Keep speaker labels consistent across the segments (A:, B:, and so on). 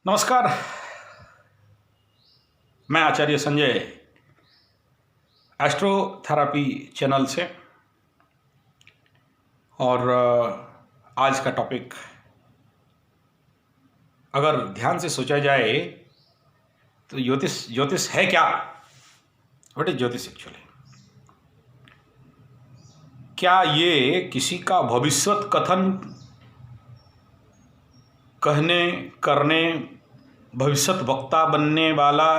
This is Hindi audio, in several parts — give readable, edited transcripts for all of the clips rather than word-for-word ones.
A: नमस्कार। मैं आचार्य संजय एस्ट्रोथेरापी चैनल से और आज का टॉपिक अगर ध्यान से सोचा जाए तो ज्योतिष है क्या? व्हाट इज ज्योतिष एक्चुअली? क्या ये किसी का भविष्यत कथन कहने करने भविष्यत वक्ता बनने वाला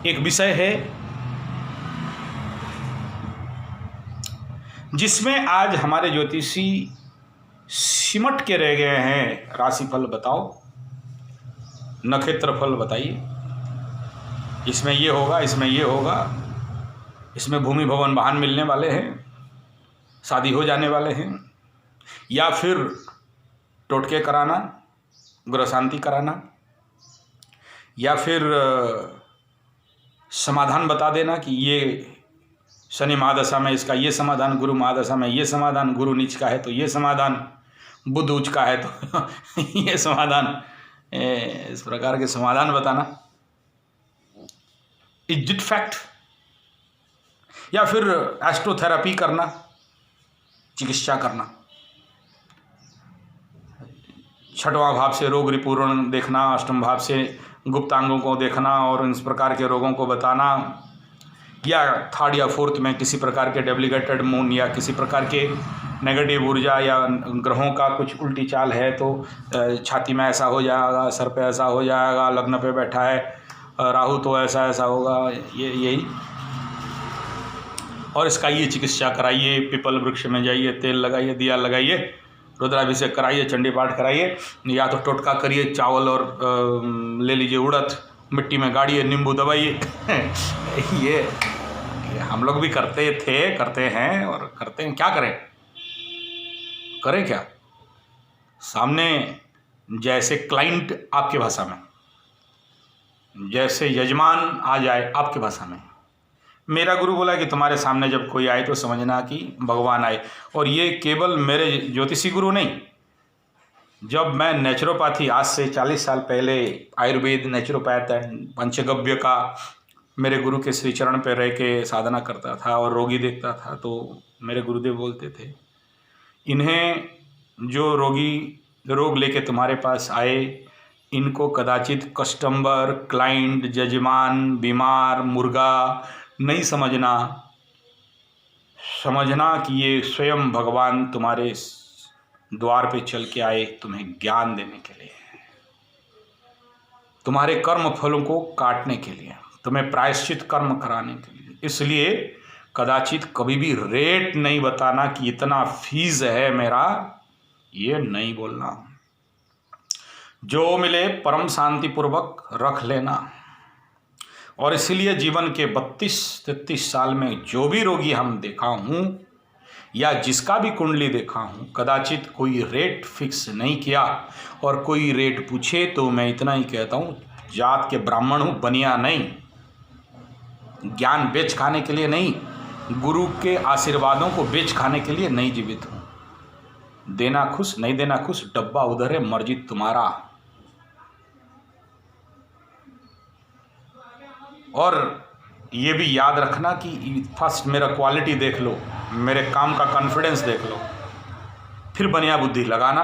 A: एक विषय है जिसमें आज हमारे ज्योतिषी सिमट के रह गए हैं? राशिफल बताओ, नक्षत्र फल बताइए, इसमें ये होगा, इसमें ये होगा, इसमें भूमि भवन वाहन मिलने वाले हैं, शादी हो जाने वाले हैं, या फिर टोटके कराना, ग्रह शांति कराना, या फिर समाधान बता देना कि ये शनि महादशा में इसका ये समाधान, गुरु महादशा में ये समाधान, गुरु नीच का है तो ये समाधान, बुध उच्च का है तो ये समाधान, इस प्रकार के समाधान बताना। Is it fact? या फिर एस्ट्रोथेरापी करना, चिकित्सा करना, छठवां भाव से रोग रिपूर्ण देखना, अष्टम भाव से गुप्तांगों को देखना और इस प्रकार के रोगों को बताना, या थर्ड या फोर्थ में किसी प्रकार के डुप्लीकेटेड मून या किसी प्रकार के नेगेटिव ऊर्जा या ग्रहों का कुछ उल्टी चाल है तो छाती में ऐसा हो जाएगा, सर पे ऐसा हो जाएगा, लग्न पे बैठा है राहु तो ऐसा ऐसा होगा, यही। और इसका ये चिकित्सा कराइए, पीपल वृक्ष में जाइए, तेल लगाइए, दिया लगाइए, रुद्राभिषेक कराइए, चंडी पाठ कराइए, या तो टोटका करिए, चावल और ले लीजिए उड़द, मिट्टी में गाड़िए, नींबू दबाइए। ये हम लोग भी करते थे, करते हैं और करते हैं। क्या करें? करें क्या? सामने जैसे क्लाइंट आपकी भाषा में, जैसे यजमान आ जाए आपकी भाषा में। मेरा गुरु बोला कि तुम्हारे सामने जब कोई आए तो समझना कि भगवान आए। और ये केवल मेरे ज्योतिषी गुरु नहीं, जब मैं नेचुरोपैथी आज से 40 साल पहले आयुर्वेद, नेचुरोपैथ एंड पंचगव्य का मेरे गुरु के श्री चरण पर रह के साधना करता था और रोगी देखता था, तो मेरे गुरुदेव बोलते थे, इन्हें जो रोगी रोग लेके तुम्हारे पास आए, इनको कदाचित कस्टमर, क्लाइंट, जजमान, बीमार, मुर्गा नहीं समझना, समझना कि ये स्वयं भगवान तुम्हारे द्वार पे चल के आए तुम्हें ज्ञान देने के लिए, तुम्हारे कर्म फलों को काटने के लिए, तुम्हें प्रायश्चित कर्म कराने के लिए। इसलिए कदाचित कभी भी रेट नहीं बताना कि इतना फीस है मेरा, ये नहीं बोलना। जो मिले परम शांति पूर्वक रख लेना। और इसलिए जीवन के 32-33 साल में जो भी रोगी हम देखा हूँ या जिसका भी कुंडली देखा हूँ, कदाचित कोई रेट फिक्स नहीं किया। और कोई रेट पूछे तो मैं इतना ही कहता हूँ, जात के ब्राह्मण हूँ, बनिया नहीं, ज्ञान बेच खाने के लिए नहीं, गुरु के आशीर्वादों को बेच खाने के लिए नहीं जीवित हूँ। देना खुश, नहीं देना खुश, डब्बा उधर है, मर्जी तुम्हारा। और ये भी याद रखना कि फर्स्ट मेरा क्वालिटी देख लो, मेरे काम का कॉन्फिडेंस देख लो, फिर बनिया बुद्धि लगाना।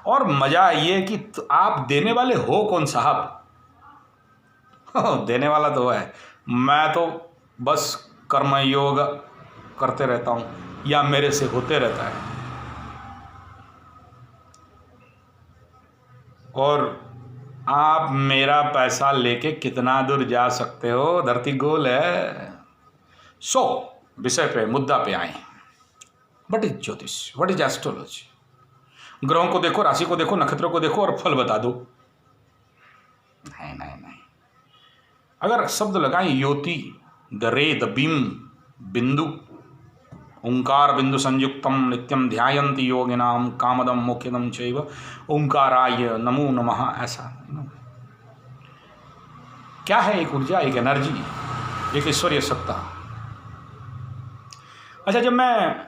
A: और मज़ा ये कि आप देने वाले हो कौन साहब? देने वाला तो है, मैं तो बस कर्मयोग करते रहता हूँ या मेरे से होते रहता है। और आप मेरा पैसा लेके कितना दूर जा सकते हो? धरती गोल है। सो विषय पे, मुद्दा पे आए। व्हाट इज ज्योतिष? What is astrology? ग्रहों को देखो, राशि को देखो, नक्षत्रों को देखो और फल बता दो। नहीं नहीं नहीं, अगर शब्द लगाएं योति, द रे, द बीम, बिंदु, ओंकार बिंदु संयुक्तम नित्यम ध्यायन्ति योगिनाम कामदम मोक्षदम चैव ओंकाराय नमो नमः, ऐसा क्या है? एक ऊर्जा, एक एनर्जी, एक ईश्वरीय सत्ता। अच्छा, जब मैं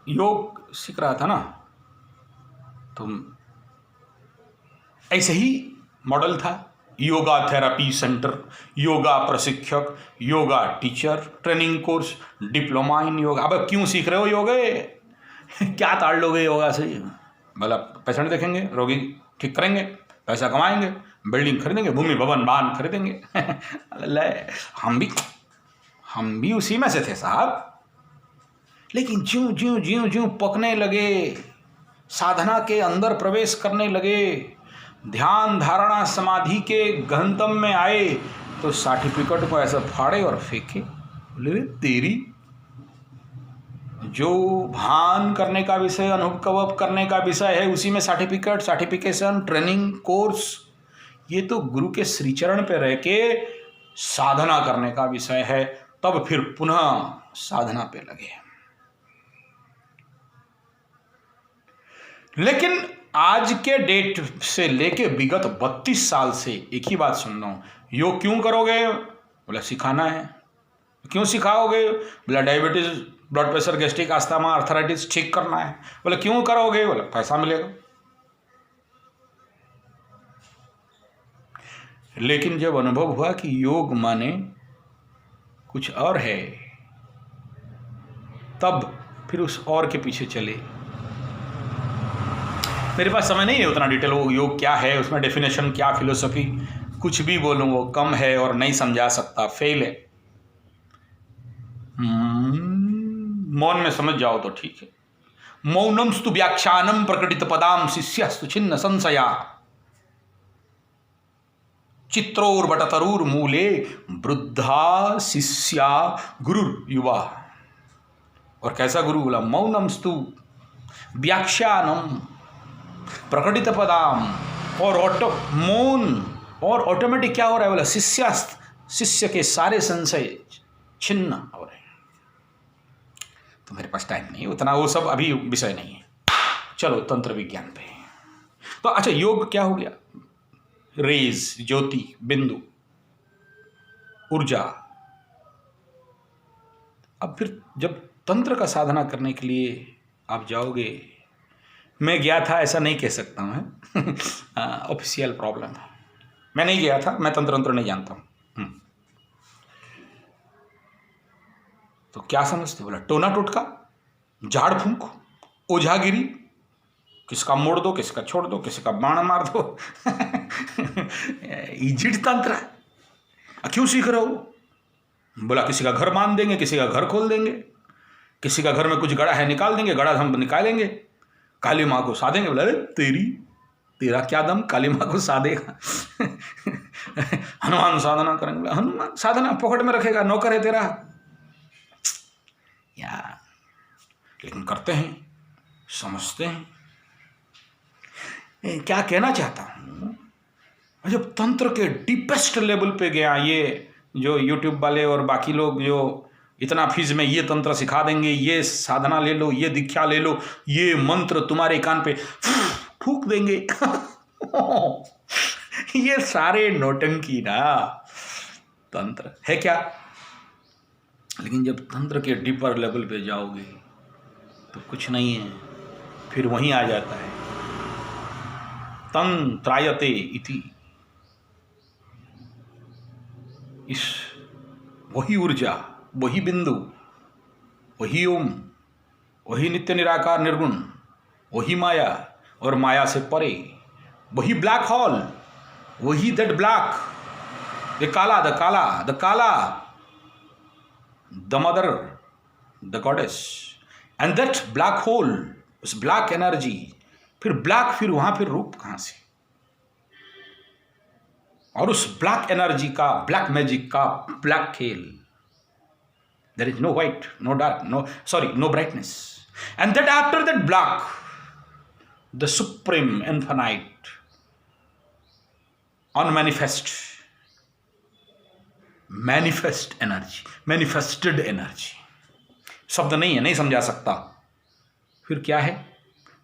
A: योग सीख रहा था ना, तो ऐसे ही मॉडल था। योगा थेरापी सेंटर, योगा प्रशिक्षक, yoga teacher, training course, diploma in yoga. अब क्यों सीख रहे हो योगा? क्या ताड़ लोगे योगा से? मतलब पेशेंट देखेंगे, रोगी ठीक करेंगे, पैसा कमाएंगे, बिल्डिंग खरीदेंगे, भूमि भवन बांध खरीदेंगे। हम भी उसी में से थे साहब। लेकिन ज्यों ज्यों ज्यों ज्यों पकने लगे, साधना के अंदर प्रवेश करने लगे, ध्यान धारणा समाधि के गहनतम में आए, तो सर्टिफिकेट को ऐसा फाड़े और फेंके। बोले तेरी जो भान करने का विषय, अनुभव करने का विषय है, उसी में सर्टिफिकेट, सर्टिफिकेशन, ट्रेनिंग, कोर्स। ये तो गुरु के श्रीचरण पे रह के साधना करने का विषय है। तब फिर पुनः साधना पे लगे। लेकिन आज के डेट से लेके विगत 32 साल से एक ही बात सुन रहा हूं, योग क्यों करोगे? बोला सिखाना है। क्यों सिखाओगे? बोला diabetes, blood pressure, gastric, asthma, arthritis ठीक करना है। बोले क्यों करोगे? बोला पैसा मिलेगा। लेकिन जब अनुभव हुआ कि योग माने कुछ और है, तब फिर उस और के पीछे चले। मेरे पास समय नहीं है उतना डिटेल वो योग क्या है, उसमें डेफिनेशन क्या, फिलोसफी, कुछ भी बोलूँ वो कम है और नहीं समझा सकता, फेल है। मौन में समझ जाओ तो ठीक है। मौनम स्तु व्याख्यानम प्रकटित पदाम शिष्यस्तु छिन्न संशया चित्रोर्वटतरुर मूले वृद्धा शिष्या गुरु युवा। और कैसा गुरु? बोला मौनम स्तु व्याख्यानम प्रकटित पदाम, और मौन और ऑटोमेटिक क्या हो रहा है? बोला शिष्य के सारे संशय छिन्न हो रहे हैं। तो मेरे पास टाइम नहीं उतना, वो सब अभी विषय नहीं है। चलो तंत्र विज्ञान पे। तो अच्छा, योग क्या हो गया? रेज, ज्योति, बिंदु, ऊर्जा। अब फिर जब तंत्र का साधना करने के लिए आप जाओगे, मैं गया था ऐसा नहीं कह सकता हूँ, ऑफिशियल प्रॉब्लम है, मैं नहीं गया था, मैं तंत्र नहीं जानता हूँ। तो क्या समझते? बोला टोना टोटका, झाड़ फूंक, ओझागिरी, किसका मोड़ दो, किसका छोड़ दो, किसी का बाण मार दो। इजिट तंत्र। क्यों सीख रहे हो? बोला किसी का घर बांध देंगे, किसी का घर खोल देंगे, किसी का घर में कुछ गड़ा है निकाल देंगे, गड़ा हम निकालेंगे, काली माँ को साधेंगे। बोला अरे तेरा क्या दम, काली माँ को साधेगा। हनुमान साधना करेंगे। बोला हनुमान साधना पॉकेट में रखेगा, नौकर है तेरा यार। लेकिन करते हैं, समझते हैं। क्या कहना चाहता हूँ, जब तंत्र के डीपेस्ट लेवल पे गया, ये जो यूट्यूब वाले और बाकी लोग जो इतना फीस में ये तंत्र सिखा देंगे, ये साधना ले लो, ये दीक्षा ले लो, ये मंत्र तुम्हारे कान पे फूंक देंगे। ये सारे नौटंकी ना, तंत्र है क्या? लेकिन जब तंत्र के डीपर लेवल पे जाओगे तो कुछ नहीं है, फिर वहीं आ जाता है तंत्रायते इति। इस वही ऊर्जा, वही बिंदु, वही ओम, वही नित्य निराकार निर्गुण, वही माया, और माया से परे वही ब्लैक होल, वही दैट ब्लैक, द काला, the mother, the goddess, and that black hole, उस ब्लैक एनर्जी, फिर ब्लैक, फिर वहां फिर रूप कहां से? और उस ब्लैक एनर्जी का, ब्लैक मैजिक का ब्लैक खेल, there is no white, no dark, no brightness, and that after that black the supreme infinite unmanifest energy, manifested energy. शब्द नहीं है, नहीं समझा सकता। फिर क्या है?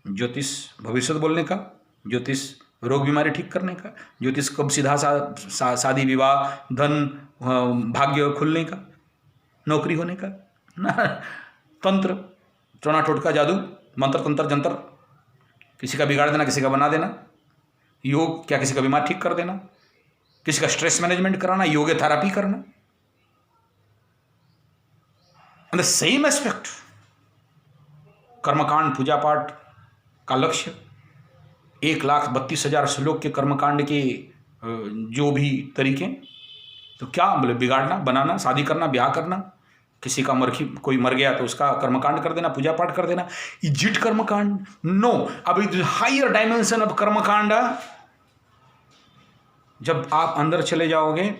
A: ज्योतिष भविष्य बोलने का, ज्योतिष रोग बीमारी ठीक करने का, ज्योतिष कब सीधा शादी विवाह, धन भाग्य खुलने का, नौकरी होने का ना। तंत्र, टोना टोटका, जादू, मंत्र तंत्र जंतर, किसी का बिगाड़ देना, किसी का बना देना, योग क्या किसी का बीमार ठीक कर देना, किसी का स्ट्रेस मैनेजमेंट कराना, योग थेरापी करना। द सेम एस्पेक्ट, कर्मकांड पूजा पाठ का लक्ष्य 1,32,000 श्लोक के कर्मकांड के जो भी तरीके, तो क्या बोले, बिगाड़ना, बनाना, शादी करना, ब्याह करना, किसी का कोई मर गया तो उसका कर्मकांड कर देना, पूजा पाठ कर देना। इजिट कर्मकांड? नो। अब हायर डायमेंशन ऑफ कर्मकांड, जब आप अंदर चले जाओगे,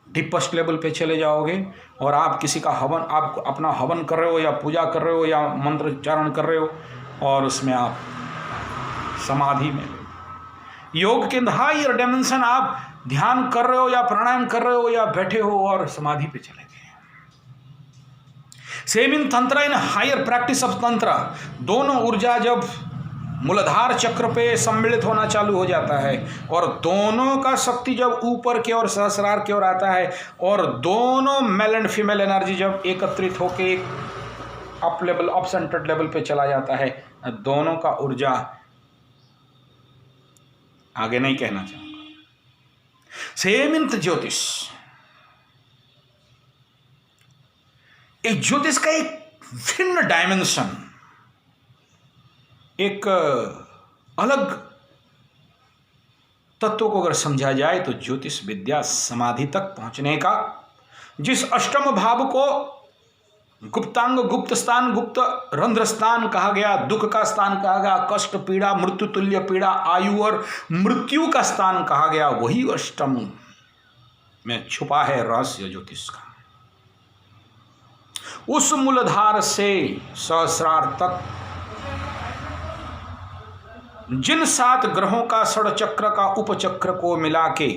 A: डीपेस्ट लेवल पे चले जाओगे और आप किसी का हवन, आप अपना हवन कर रहे हो या पूजा कर रहे हो या मंत्रोच्चारण कर रहे हो और उसमें आप समाधि में, योग के हायर डायमेंशन, आप ध्यान कर रहे हो या प्राणायाम कर रहे हो या बैठे हो और समाधि पे चले गए। सेम इन तंत्र, इन हायर प्रैक्टिस ऑफ तंत्र, दोनों ऊर्जा जब मूलाधार चक्र पे सम्मिलित होना चालू हो जाता है और दोनों का शक्ति जब ऊपर की ओर सहस्रार की ओर आता है और दोनों मेल एंड फीमेल एनर्जी जब एकत्रित होके up level, up centred level पे चला जाता है, दोनों का ऊर्जा, आगे नहीं कहना चाहूंगा। सेम इन ज्योतिष, एक ज्योतिष का एक भिन्न डायमेंशन, एक अलग तत्व को अगर समझा जाए तो ज्योतिष विद्या समाधि तक पहुंचने का, जिस अष्टम भाव को गुप्तांग, गुप्त स्थान, गुप्त रंध्र स्थान कहा गया, दुख का स्थान कहा गया, कष्ट, पीड़ा, मृत्यु तुल्य पीड़ा, आयु और मृत्यु का स्थान कहा गया, वही अष्टम में छुपा है रहस्य ज्योतिष का। उस मूलधार से सहस्रार तक जिन 7 ग्रहों का षडचक्र का उपचक्र को मिला के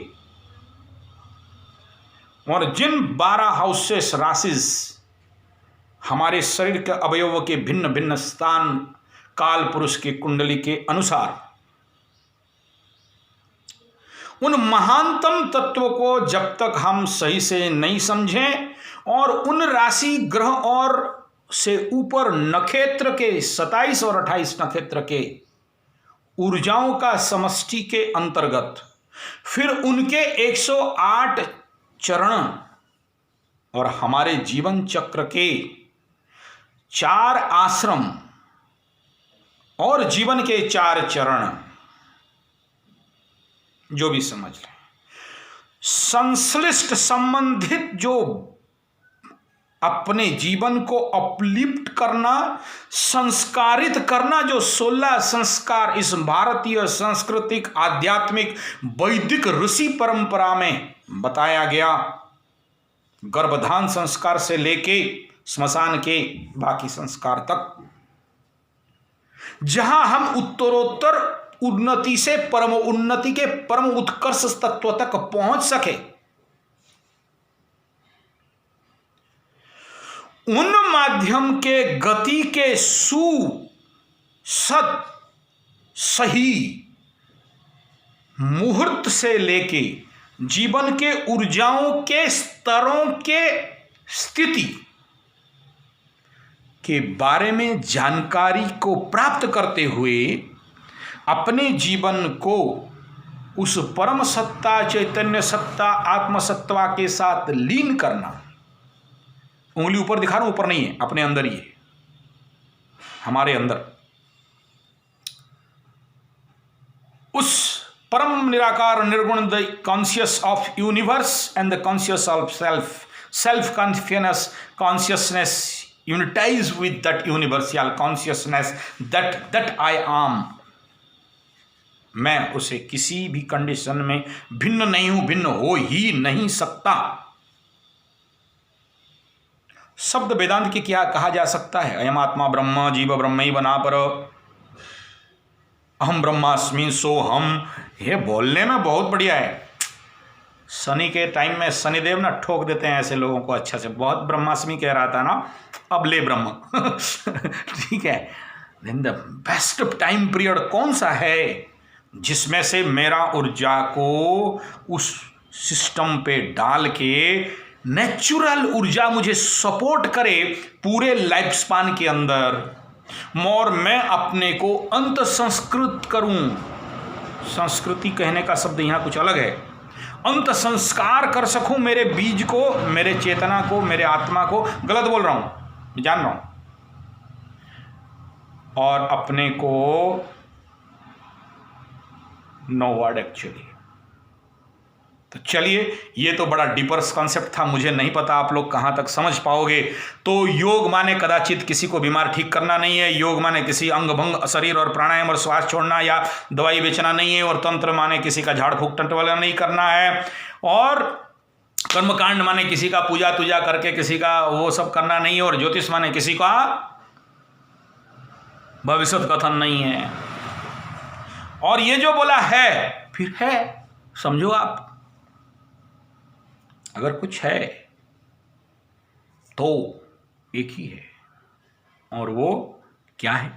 A: और जिन 12 हाउसेस, राशिज, हमारे शरीर के अवयवों के भिन्न भिन्न स्थान काल पुरुष की कुंडली के अनुसार, उन महानतम तत्वों को जब तक हम सही से नहीं समझें और उन राशि, ग्रह और से ऊपर नक्षत्र के 27 और 28 नक्षत्र के ऊर्जाओं का समष्टि के अंतर्गत, फिर उनके 108 चरण और हमारे जीवन चक्र के 4 आश्रम और जीवन के 4 चरण, जो भी समझ लें, संश्लिष्ट, संबंधित, जो अपने जीवन को अपलिफ्ट करना, संस्कारित करना, जो 16 संस्कार इस भारतीय सांस्कृतिक, आध्यात्मिक, वैदिक ऋषि परंपरा में बताया गया, गर्भधान संस्कार से लेके स्मशान के बाकी संस्कार तक, जहां हम उत्तरोत्तर उन्नति से परम उन्नति के परम उत्कर्ष तत्व तक पहुंच सके, उन माध्यम के गति के सत सही मुहूर्त से लेके जीवन के ऊर्जाओं के स्तरों के स्थिति के बारे में जानकारी को प्राप्त करते हुए अपने जीवन को उस परम सत्ता, चैतन्य सत्ता, आत्म सत्ता के साथ लीन करना। उंगली ऊपर दिखा रहा हूं, ऊपर नहीं है, अपने अंदर ही है, हमारे अंदर उस परम निराकार निर्गुण, the conscious of universe and the conscious of self consciousness unitise with that universal consciousness, that I am. मैं उसे किसी भी कंडीशन में भिन्न नहीं हूं, भिन्न हो ही नहीं सकता। शब्द वेदांत की क्या कहा जा सकता है? अयम आत्मा ब्रह्म, जीव ब्रह्मैव नापर, अहम ब्रह्मास्मि सोहम। ये बोलने में बहुत बढ़िया है। शनि के टाइम में शनिदेव ना ठोक देते हैं ऐसे लोगों को अच्छा से, बहुत ब्रह्मास्मि कह रहा था ना, अब ले ब्रह्म। ठीक है। Then the best time period कौन सा है जिसमें से मेरा ऊर्जा को उस सिस्टम पे डाल के नेचुरल ऊर्जा मुझे सपोर्ट करे पूरे लाइफ स्पान के अंदर, और मैं अपने को अंत संस्कृत करूं, संस्कृति कहने का शब्द यहाँ कुछ अलग है। अंत संस्कार कर सकूं मेरे बीज को, मेरे चेतना को, मेरे आत्मा को। गलत बोल रहा हूं, जान रहा हूं। और अपने को नो वर्ड एक्चुअली। तो चलिए, ये तो बड़ा डीपर्स कॉन्सेप्ट था, मुझे नहीं पता आप लोग कहाँ तक समझ पाओगे। तो योग माने कदाचित किसी को बीमार ठीक करना नहीं है, योग माने किसी अंग भंग शरीर और प्राणायाम और श्वास छोड़ना या दवाई बेचना नहीं है, और तंत्र माने किसी का झाड़ फूक टंट वाला नहीं करना है, और कर्मकांड माने किसी का पूजा तुजा करके किसी का वो सब करना नहीं है, और ज्योतिष माने किसी का भविष्य कथन नहीं है। और ये जो बोला है फिर है, समझो आप, अगर कुछ है तो एक ही है, और वो क्या है?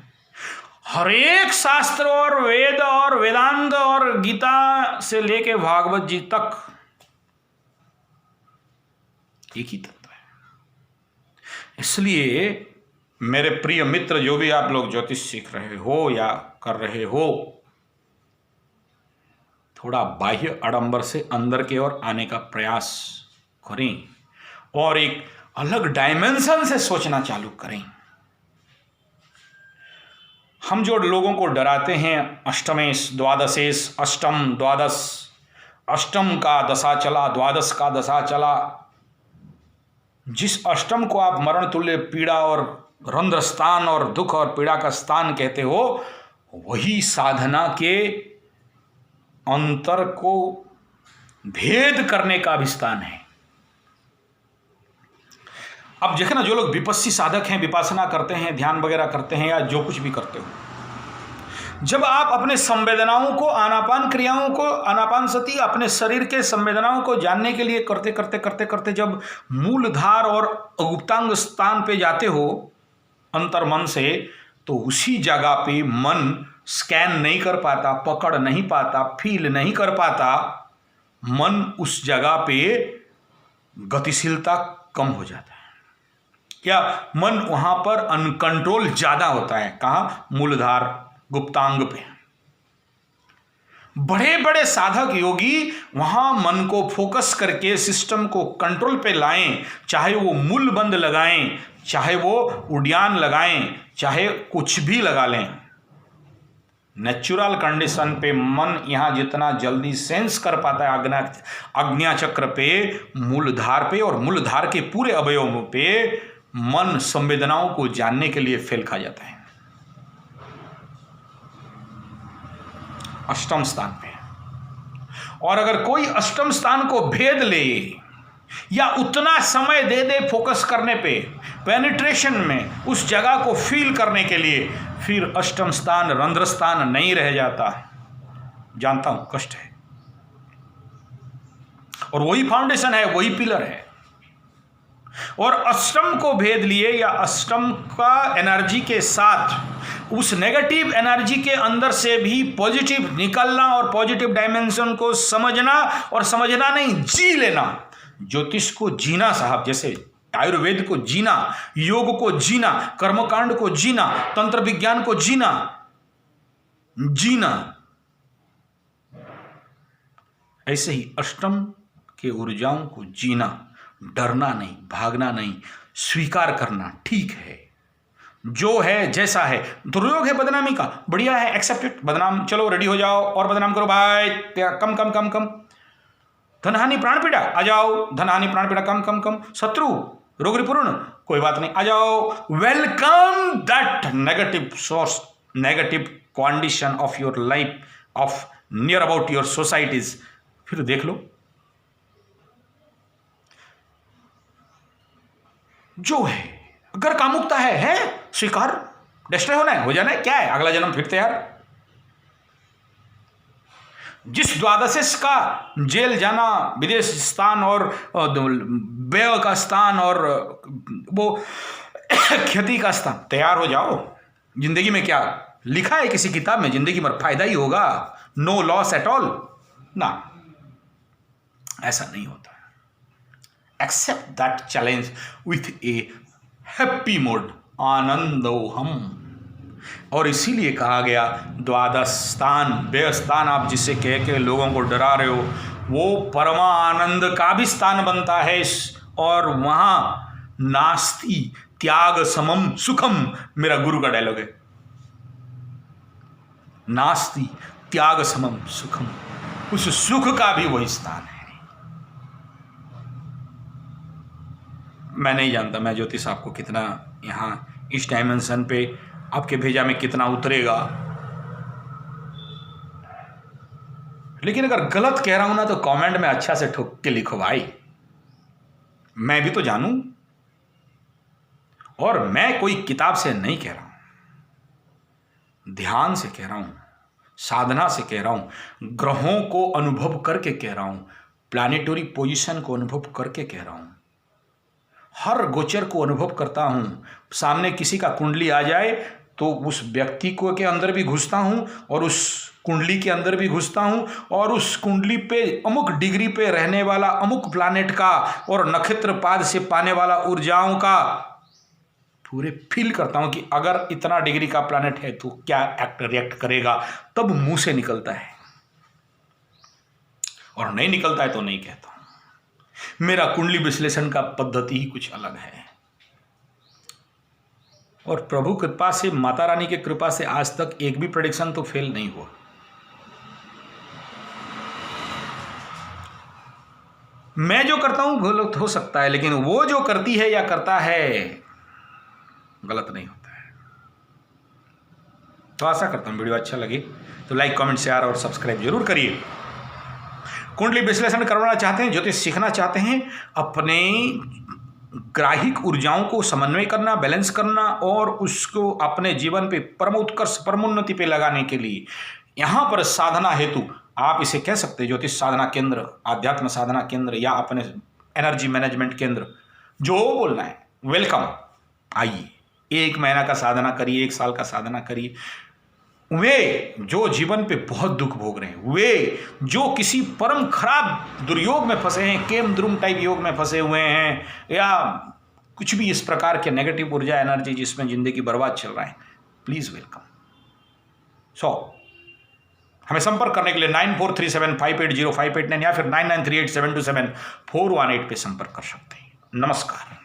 A: हर एक शास्त्र और वेद और वेदांत और गीता से लेके भागवत जी तक एक ही तत्व है। इसलिए मेरे प्रिय मित्र, जो भी आप लोग ज्योतिष सीख रहे हो या कर रहे हो, थोड़ा बाह्य आडंबर से अंदर की ओर आने का प्रयास करें और एक अलग डायमेंशन से सोचना चालू करें। हम जो लोगों को डराते हैं अष्टमेश द्वादशेश, अष्टम द्वादश, अष्टम का दशा चला, द्वादश का दशा चला, जिस अष्टम को आप मरण तुल्य पीड़ा और रंध्र स्थान और दुख और पीड़ा का स्थान कहते हो, वही साधना के अंतर को भेद करने का भी स्थान है। अब देखना, जो लोग विपस्सी साधक हैं, विपासना करते हैं, ध्यान वगैरह करते हैं या जो कुछ भी करते हो, जब आप अपने संवेदनाओं को, आनापान क्रियाओं को, आनापान सती अपने शरीर के संवेदनाओं को जानने के लिए करते करते करते करते जब मूलधार और गुप्तांग स्थान पे जाते हो अंतर्मन से, तो उसी जगह पे मन स्कैन नहीं कर पाता, पकड़ नहीं पाता, फील नहीं कर पाता। मन उस जगह पे गतिशीलता कम हो जाता है। क्या मन वहां पर अनकंट्रोल ज्यादा होता है? कहाँ? मूलधार गुप्तांग पे। बड़े बड़े साधक योगी वहां मन को फोकस करके सिस्टम को कंट्रोल पे लाएं, चाहे वो मूल बंद लगाएं, चाहे वो उड्यान लगाएं, चाहे कुछ भी लगा लें। नेचुरल कंडीशन पे मन यहां जितना जल्दी सेंस कर पाता है आज्ञा चक्र पे, मूलधार पे और मूलधार के पूरे अवयवों पे मन संवेदनाओं को जानने के लिए फेल खा जाता है अष्टम स्थान पे। और अगर कोई अष्टम स्थान को भेद ले या उतना समय दे दे फोकस करने पे, पेनिट्रेशन में, उस जगह को फील करने के लिए, फिर अष्टम स्थान रंध्र स्थान नहीं रह जाता। जानता हूं कष्ट है, और वही फाउंडेशन है, वही पिलर है। और अष्टम को भेद लिए या अष्टम का एनर्जी के साथ उस नेगेटिव एनर्जी के अंदर से भी पॉजिटिव निकलना और पॉजिटिव डायमेंशन को समझना, और समझना नहीं, जी लेना। ज्योतिष को जीना साहब, जैसे आयुर्वेद को जीना, योग को जीना, कर्मकांड को जीना, तंत्र विज्ञान को जीना। ऐसे ही अष्टम के ऊर्जाओं को जीना, डरना नहीं, भागना नहीं, स्वीकार करना। ठीक है, जो है जैसा है। दुर्योग है बदनामी का, बढ़िया है, एक्सेप्टेड। बदनाम, चलो रेडी हो जाओ और बदनाम करो भाई, कम कम कम कम। धनहानि प्राण पीड़ा, आ जाओ, धनहानि प्राण पीड़ा कम कम कम। शत्रु रोग रिपूर्ण, कोई बात नहीं, आ जाओ। Welcome that negative source, negative condition of your life, of near about your societies. फिर देख लो जो है। अगर कामुकता है स्वीकार, डिस्ट्रॉय होना है, हो जाना है, क्या है, अगला जन्म फिर तैयार। जिस द्वादशेश का जेल जाना, विदेश स्थान और व्यय का स्थान और वो क्षति का स्थान, तैयार हो जाओ। जिंदगी में क्या लिखा है किसी किताब में? जिंदगी में फायदा ही होगा, नो लॉस एट ऑल ना, ऐसा नहीं होता। Accept that challenge with a happy mood, आनंदोहम। और इसीलिए कहा गया द्वादश स्थान, वे स्थान आप जिसे कह के लोगों को डरा रहे हो, वो परमा आनंद का भी स्थान बनता है। और वहाँ नास्ति त्याग समम सुखम, मेरा गुरु का डायलॉग है, नास्ति त्याग समम सुखम, उस सुख का भी वही स्थान है। मैं नहीं जानता मैं ज्योतिष आपको कितना यहाँ इस डायमेंशन पे आपके भेजा में कितना उतरेगा, लेकिन अगर गलत कह रहा हूं ना तो कमेंट में अच्छा से ठोक के लिखो भाई, मैं भी तो जानूं। और मैं कोई किताब से नहीं कह रहा हूं, ध्यान से कह रहा हूं, साधना से कह रहा हूं, ग्रहों को अनुभव करके कह रहा हूं, प्लानिटरी पोजीशन को अनुभव करके कह रहा हूं, हर गोचर को अनुभव करता हूं। सामने किसी का कुंडली आ जाए तो उस व्यक्ति को के अंदर भी घुसता हूं और उस कुंडली के अंदर भी घुसता हूं और उस कुंडली पे अमुक डिग्री पे रहने वाला अमुक प्लानेट का और नक्षत्र पाद से पाने वाला ऊर्जाओं का पूरे फील करता हूं कि अगर इतना डिग्री का प्लानेट है तो क्या एक्ट रिएक्ट करेगा, तब मुंह से निकलता है, और नहीं निकलता है तो नहीं कहता हूं। मेरा कुंडली विश्लेषण का पद्धति ही कुछ अलग है, और प्रभु कृपा से, माता रानी की कृपा से आज तक एक भी प्रेडिक्शन तो फेल नहीं हुआ। मैं जो करता हूं गलत हो सकता है, लेकिन वो जो करती है या करता है गलत नहीं होता है। तो आशा करता हूं वीडियो अच्छा लगे तो लाइक, कमेंट, शेयर और सब्सक्राइब जरूर करिए। कुंडली विश्लेषण करवाना चाहते हैं, ज्योतिष सीखना चाहते हैं, अपने ग्राहिक ऊर्जाओं को समन्वय करना, बैलेंस करना और उसको अपने जीवन पे परम उत्कर्ष, परमोन्नति पे लगाने के लिए यहाँ पर साधना हेतु, आप इसे कह सकते हैं ज्योतिष साधना केंद्र, आध्यात्म साधना केंद्र या अपने एनर्जी मैनेजमेंट केंद्र, जो बोलना है वेलकम। आइए, 1 महीना का साधना करिए, 1 साल का साधना करिए। वे जो जीवन पे बहुत दुख भोग रहे हैं, वे जो किसी परम खराब दुर्योग में फंसे हैं, केम द्रुम टाइप योग में फंसे हुए हैं, या कुछ भी इस प्रकार के नेगेटिव ऊर्जा एनर्जी जिसमें जिंदगी बर्बाद चल रहा है, प्लीज वेलकम। हमें संपर्क करने के लिए 9437580589 या फिर 9938727418 पे संपर्क कर सकते हैं। नमस्कार।